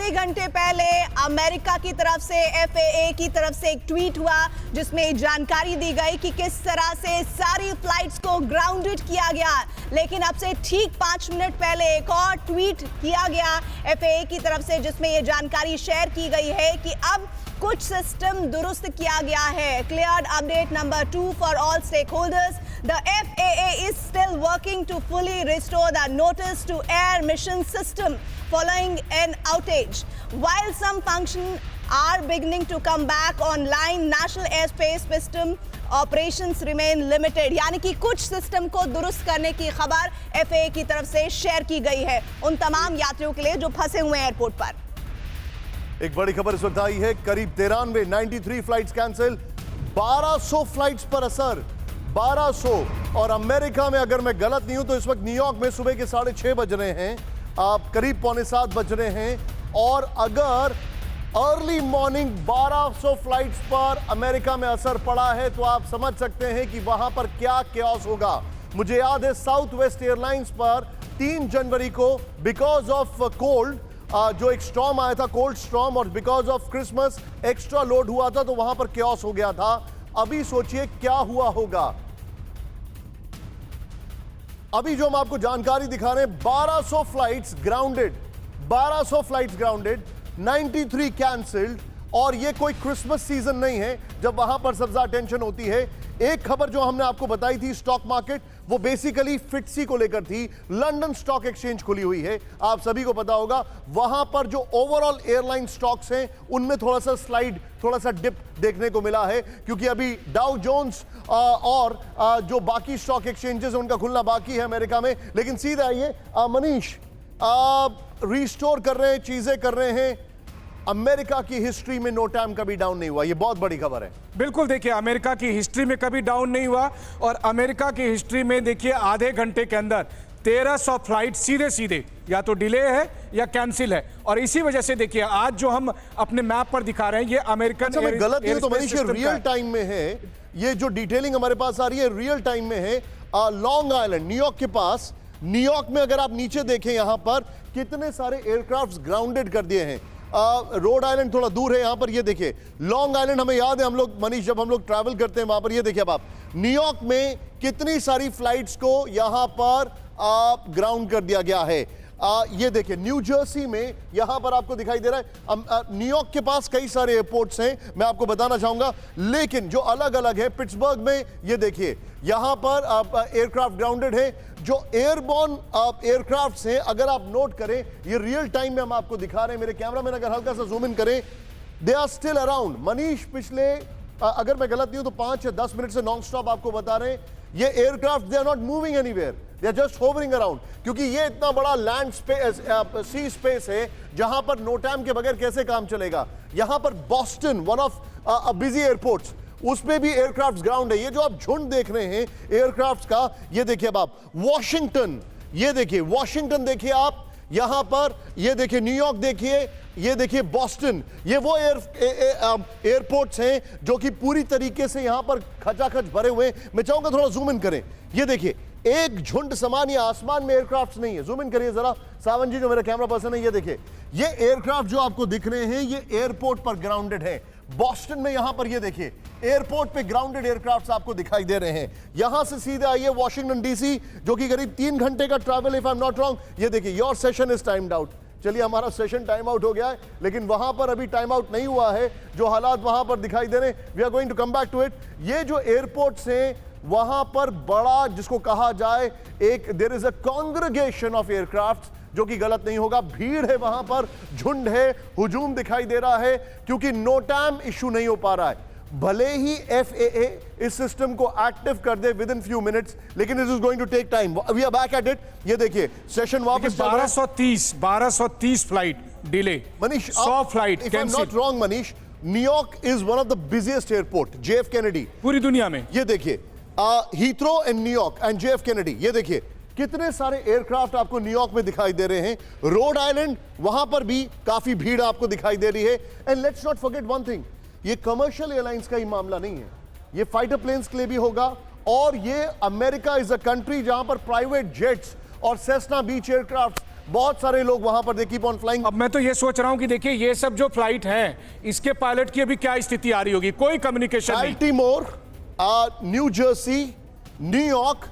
आधे घंटे पहले अमेरिका की तरफ से FAA की तरफ से एक ट्वीट हुआ जिसमें जानकारी दी गई कि किस तरह से सारी फ्लाइट्स को ग्राउंडेड किया गया। लेकिन अब से ठीक 5 मिनट पहले एक और ट्वीट किया गया FAA की तरफ से जिसमें यह जानकारी शेयर की गई है कि अब कुछ सिस्टम दुरुस्त किया गया है। Cleared update number 2 for all stakeholders. The FAA is still working to fully restore the notice to air mission system following an outage. While some functions are beginning to come back online, national airspace system operations remain limited. यानी कि कुछ system को दुरुस्त करने की खबर FAA की तरफ से शेयर की गई है उन तमाम यात्रियों के लिए जो फंसे हुए हैं एयरपोर्ट पर। एक बड़ी खबर इस वक्त आई है, करीब 93 फ्लाइट्स कैंसिल, 1200 फ्लाइट्स पर असर, 1200। और अमेरिका में अगर मैं गलत नहीं हूं तो इस वक्त न्यूयॉर्क में सुबह के 6:30 बज रहे हैं, आप करीब 6:45 बज रहे हैं। और अगर अर्ली मॉर्निंग 1200 फ्लाइट्स पर अमेरिका में असर पड़ा है तो आप समझ सकते हैं कि वहां पर क्या केओस होगा। मुझे याद है साउथ वेस्ट एयरलाइंस पर 3 जनवरी को बिकॉज ऑफ कोल्ड जो एक स्टॉर्म आया था, कोल्ड स्टॉर्म, और because of Christmas extra load हुआ था तो वहां पर केओस हो गया था। अभी सोचिए क्या हुआ होगा। अभी जो हम आपको जानकारी दिखा रहे हैं, 1200 flights grounded, 1200 flights grounded, 93 cancelled. और ये कोई क्रिसमस सीजन नहीं है जब वहां पर सबसे ज्यादा टेंशन होती है। एक खबर जो हमने आपको बताई थी स्टॉक मार्केट, वो बेसिकली फिटसी को लेकर थी। लंदन स्टॉक एक्सचेंज खुली हुई है, आप सभी को पता होगा। वहां पर जो ओवरऑल एयरलाइन स्टॉक्स हैं उनमें थोड़ा सा स्लाइड, थोड़ा सा डिप देखने को मिला है, क्योंकि अभी डाउ जोन्स और जो बाकी स्टॉक एक्सचेंजेस उनका खुलना बाकी है अमेरिका में। लेकिन सीधे आइए मनीष, रिस्टोर कर रहे हैं, चीजें कर रहे हैं। अमेरिका की हिस्ट्री में नो टाइम कभी डाउन नहीं हुआ, ये बहुत बड़ी खबर है। बिल्कुल, देखिए अमेरिका की हिस्ट्री में कभी डाउन नहीं हुआ। और अमेरिका की हिस्ट्री में देखिए आधे घंटे के अंदर 1300 फ्लाइट सीधे या तो डिले है या कैंसिल है। और इसी वजह से देखिए आज जो हम अपने मैप पर दिखा रहे हैं ये अमेरिकन अच्छा, मैं गलत नहीं तो मनीष रियल टाइम में है, ये जो डिटेलिंग हमारे पास आ रही है रियल टाइम में है। लॉन्ग आइलैंड न्यूयॉर्क के पास, न्यूयॉर्क में अगर आप नीचे देखें यहां पर कितने सारे एयरक्राफ्ट ग्राउंडेड कर दिए हैं। रोड आइलैंड थोड़ा दूर है, यहां पर ये देखिए लॉन्ग आइलैंड, हमें याद है हम लोग मनीष जब हम लोग ट्रैवल करते हैं वहां पर, ये देखिए अब आप न्यूयॉर्क में कितनी सारी फ्लाइट्स को यहां पर ग्राउंड कर दिया गया है। ये देखिए न्यू जर्सी में यहां पर आपको दिखाई दे रहा है। न्यूयॉर्क के पास कई सारे एयरपोर्ट्स हैं, मैं आपको बताना चाहूंगा, लेकिन जो अलग अलग है, पिट्सबर्ग में ये देखिए यहां पर एयरक्राफ्ट ग्राउंडेड है। जो एयरबॉर्न एयरक्राफ्ट्स हैं, अगर आप नोट करें, ये रियल टाइम में हम आपको दिखा रहे हैं। मेरे कैमरामैन अगर हल्का सा जूम इन करें, they are still around. Manish पिछले अगर मैं गलत नहीं हूं तो 5 या 10 मिनट से नॉन स्टॉप आपको बता रहे हैं ये aircraft they are not moving anywhere, they are just hovering around. क्योंकि ये इतना बड़ा लैंड स्पेस, सी स्पेस है जहां पर नो टाइम के बगैर कैसे काम चलेगा। यहां पर Boston, one of busy airports, उसमें भी एयरक्राफ्ट ग्राउंड है। ये जो आप झुंड देख रहे हैं एयरक्राफ्ट का, ये देखिए अब आप वॉशिंगटन, ये देखिए वॉशिंगटन देखिए आप यहां पर, ये देखिए न्यूयॉर्क देखिए, ये देखिए बॉस्टन, ये वो एयरपोर्ट्स हैं जो कि पूरी तरीके से यहां पर खचाखच भरे हुए हैं। मैं चाहूंगा थोड़ा जूम इन करें, ये देखिए एक झुंड समान, ये आसमान में एयरक्राफ्ट नहीं है। जूम इन करिए जरा सावन जी जो मेरा कैमरा पर्सन है, ये देखिए ये एयरक्राफ्ट जो आपको दिख रहे हैं ये एयरपोर्ट पर ग्राउंडेड है। बॉस्टन में यहां पर ये देखिए एयरपोर्ट पे ग्राउंडेड एयरक्राफ्ट्स आपको दिखाई दे रहे हैं। यहां से सीधे आइए वॉशिंगटन डीसी, जो कि करीब 3 घंटे का travel, if I am not wrong. ये देखिए your session is timed out. चलिए हमारा सेशन टाइम आउट हो गया है, लेकिन वहां पर अभी टाइम आउट नहीं हुआ है। जो हालात वहां पर दिखाई दे रहे हैं, we are going to come back to it. ये जो एयरपोर्ट्स हैं वहां पर बड़ा, जिसको कहा जाए एक, there is a congregation of aircraft, जो कि गलत नहीं होगा। भीड़ है वहां पर, झुंड है, हुजूम दिखाई दे रहा है, क्योंकि नो टाइम इशू नहीं हो पा रहा है। भले ही FAA इस सिस्टम को एक्टिव कर दे विद इन फ्यू मिनट्स, लेकिन it is going to take time. We are back at it. ये देखिए सेशन वापस 1230 flight delay, Manish 100 flight if I am not wrong Manish, New York is one of the busiest airport, JF Kennedy पूरी दुनिया में। ये देखिए Heathrow and New York and JF Kennedy, ये देखिए कितने सारे एयरक्राफ्ट आपको न्यूयॉर्क में दिखाई दे रहे हैं। रोड आइलैंड, वहां पर भी काफी भीड़ आपको दिखाई दे रही है। And let's not forget one thing, ये कमर्शियल एयरलाइंस का ही मामला नहीं है, ये फाइटर प्लेन्स के लिए भी होगा। और ये अमेरिका इज अ कंट्री जहां पर प्राइवेट जेट्स और सेस्ना बीच एयरक्राफ्ट बहुत सारे लोग वहां पर दे कीप ऑन फ्लाइंग। अब मैं तो ये सोच रहा हूं कि देखिए ये सब जो फ्लाइट है इसके पायलट की अभी क्या स्थिति आ रही होगी, कोई कम्युनिकेशन नहीं। Baltimore, new Jersey, New York,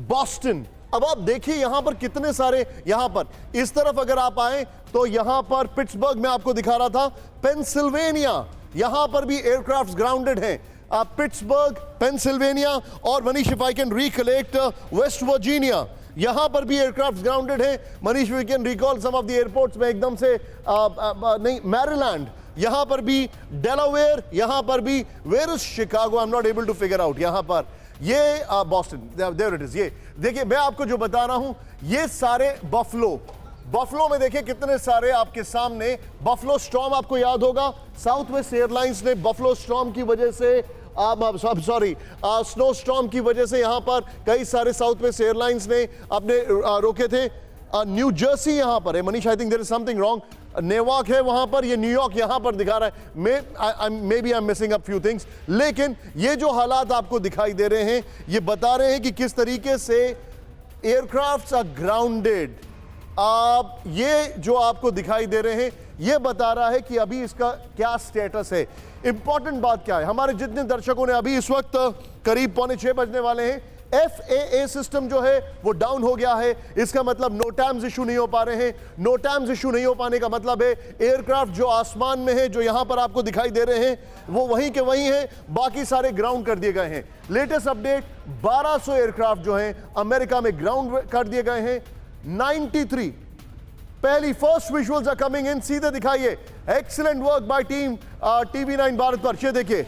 Boston. अब आप देखिए यहां पर कितने सारे, यहां पर इस तरफ अगर आप आए तो यहां पर पिट्सबर्ग में आपको दिखा रहा था, पेंसिल्वेनिया, यहां पर भी एयरक्राफ्ट ग्राउंडेड हैं। पिट्सबर्ग, पेंसिल्वेनिया और Manish if I can recollect West Virginia, यहां पर भी एयरक्राफ्ट ग्राउंडेड हैं। Manish we can recall some of the airports में एकदम से नहीं, मैरीलैंड, यहां पर भी डेलावेयर, यहां पर भी where is Chicago, I am not able to figure out. यहां पर ये बॉस्टन, देयर इट इज। ये देखिए मैं आपको जो बता रहा हूं, ये सारे बफलो में देखिए कितने सारे आपके सामने। बफलो स्टॉर्म आपको याद होगा, साउथ वेस्ट एयरलाइंस ने बफलो स्टॉर्म की वजह से स्नो स्टॉर्म की वजह से यहां पर कई सारे साउथ वेस्ट एयरलाइंस ने अपने रोके थे। न्यू जर्सी यहां पर है Manish, I think there is something wrong. नेवाक है वहां पर, ये न्यूयॉर्क यहां पर दिखा रहा है। May be I am missing a few things, लेकिन ये जो हालात आपको दिखाई दे रहे हैं ये बता रहे हैं कि किस तरीके से एयरक्राफ्ट्स आर ग्राउंडेड। ये जो आपको दिखाई दे रहे हैं ये बता रहा है कि अभी इसका क्या स्टेटस है। इंपॉर्टेंट बात क्या है, हमारे जितने दर्शकों ने अभी इस वक्त करीब 5:45 बजने वाले हैं, FAA सिस्टम जो है वो डाउन हो गया है। इसका मतलब नोटैम्स इशू नहीं हो पा रहे हैं। नोटैम्स इशू नहीं हो पाने का मतलब है एयरक्राफ्ट जो आसमान में है, जो यहां पर आपको दिखाई दे रहे हैं, वो वहीं के वहीं हैं, बाकी सारे ग्राउंड कर दिए गए हैं। लेटेस्ट अपडेट, 1200 एयरक्राफ्ट जो हैं अमेरिका में ग्राउंड कर दिए गए हैं। 93 पहली first visuals are coming in, सीधे दिखाइए। Excellent work by team TV9 Bharat पर।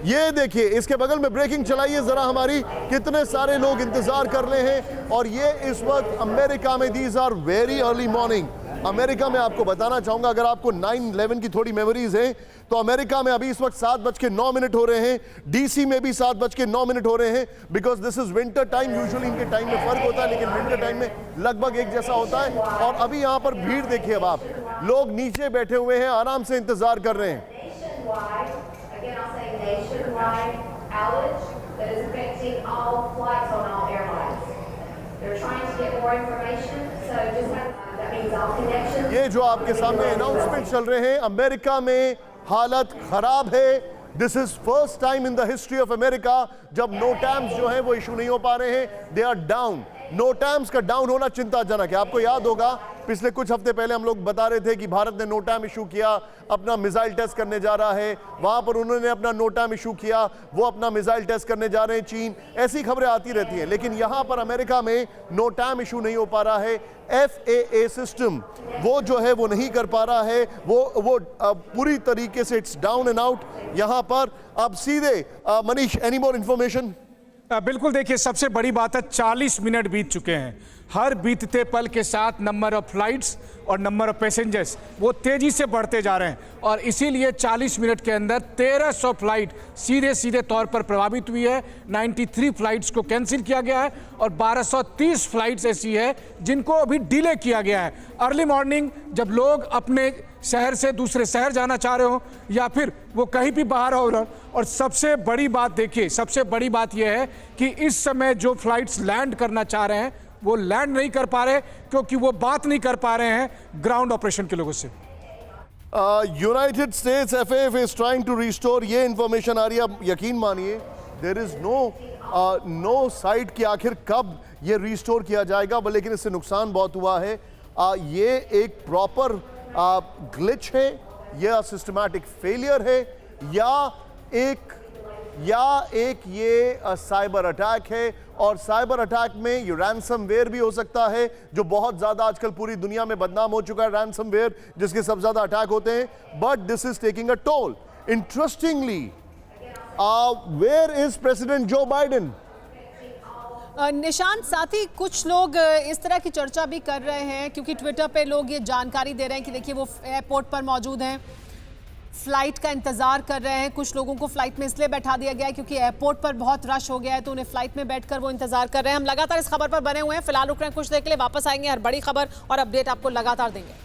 ये देखिए इसके बगल में ब्रेकिंग चलाइए जरा हमारी, कितने सारे लोग इंतजार कर रहे हैं। और ये इस वक्त अमेरिका में, these are very early morning. America में आपको बताना चाहूंगा, अगर आपको 9/11 की थोड़ी मेमोरीज है तो अमेरिका में अभी इस वक्त 7:09 हो रहे हैं। DC में भी 7:09 हो रहे हैं, because this is winter time. Usually इनके टाइम में फर्क होता है, लेकिन विंटर टाइम में लगभग एक जैसा होता है। और अभी यहां पर भीड़ देखिए, अब आप लोग नीचे बैठे हुए हैं, आराम से इंतजार कर रहे हैं। Nationwide outage that is affecting all flights on all airlines. They're trying to get more information, so just that means all connections. ये जो आपके सामने अनाउंसमेंट चल रहे हैं, अमेरिका में हालत खराब है। This is first time in the history of America जब नोटैम्स जो है वो इशू नहीं हो पा रहे हैं, दे आर डाउन। नोटैम्स का डाउन होना चिंताजनक है। आपको याद होगा पिछले कुछ हफ्ते पहले हम लोग बता रहे थे कि भारत ने नोटैम इशू किया, अपना मिसाइल टेस्ट करने जा रहा है। वहां पर उन्होंने अपना नोटैम इशू किया, वो अपना मिसाइल टेस्ट करने जा रहे हैं चीन। ऐसी खबरें आती रहती हैं, लेकिन यहां पर अमेरिका में नोटैम इशू नहीं हो पा रहा है। FAA सिस्टम वो जो है वो नहीं कर पा रहा है, वो पूरी तरीके से इट्स डाउन एंड आउट यहां पर। अब सीधे मनीष, एनी मोर इंफॉर्मेशन? बिल्कुल, देखिए सबसे बड़ी बात है 40 मिनट बीत चुके हैं। हर बीतते पल के साथ नंबर ऑफ फ्लाइट्स और नंबर ऑफ पैसेंजर्स वो तेजी से बढ़ते जा रहे हैं, और इसीलिए 40 मिनट के अंदर 1300 फ्लाइट सीधे सीधे तौर पर प्रभावित हुई है। 93 फ्लाइट्स को कैंसिल किया गया है और 1230 फ्लाइट्स ऐसी है जिनको अभी डिले किया गया है। अर्ली मॉर्निंग जब लोग अपने शहर से दूसरे शहर जाना चाह रहे हो या फिर वो कहीं भी बाहर हो। और सबसे बड़ी बात देखिए, सबसे बड़ी बात यह है कि इस समय जो फ्लाइट्स लैंड करना चाह रहे हैं वो लैंड नहीं कर पा रहे, क्योंकि वो बात नहीं कर पा रहे हैं ग्राउंड ऑपरेशन के लोगों से। United States FAA is trying to restore, ये इंफॉर्मेशन आ रही है। अब यकीन मानिए देयर इज नो साइट कि आखिर कब ये रिस्टोर किया जाएगा, लेकिन इससे नुकसान बहुत हुआ है। ये एक प्रॉपर ग्लिच है, या सिस्टमैटिक फेलियर है, या एक ये साइबर अटैक है। और साइबर अटैक में ये रैंसमवेयर भी हो सकता है, जो बहुत ज्यादा आजकल पूरी दुनिया में बदनाम हो चुका है, रैंसमवेयर जिसके सबसे ज्यादा अटैक होते हैं। But this is taking a toll. Interestingly, where is President Joe Biden? Nishant, साथ ही कुछ लोग इस तरह की चर्चा भी कर रहे हैं, क्योंकि ट्विटर पे लोग ये जानकारी दे रहे हैं कि देखिए वो एयरपोर्ट पर मौजूद हैं, फ्लाइट का इंतजार कर रहे हैं। कुछ लोगों को फ्लाइट में इसलिए बैठा दिया गया है क्योंकि एयरपोर्ट पर बहुत रश हो गया है, तो उन्हें फ्लाइट में बैठकर वो इंतजार कर रहे हैं। हम लगातार इस खबर पर बने हुए हैं, फिलहाल रुक रहे हैं, कुछ देर के लिए वापस आएंगे, हर बड़ी खबर और अपडेट आपको लगातार देंगे।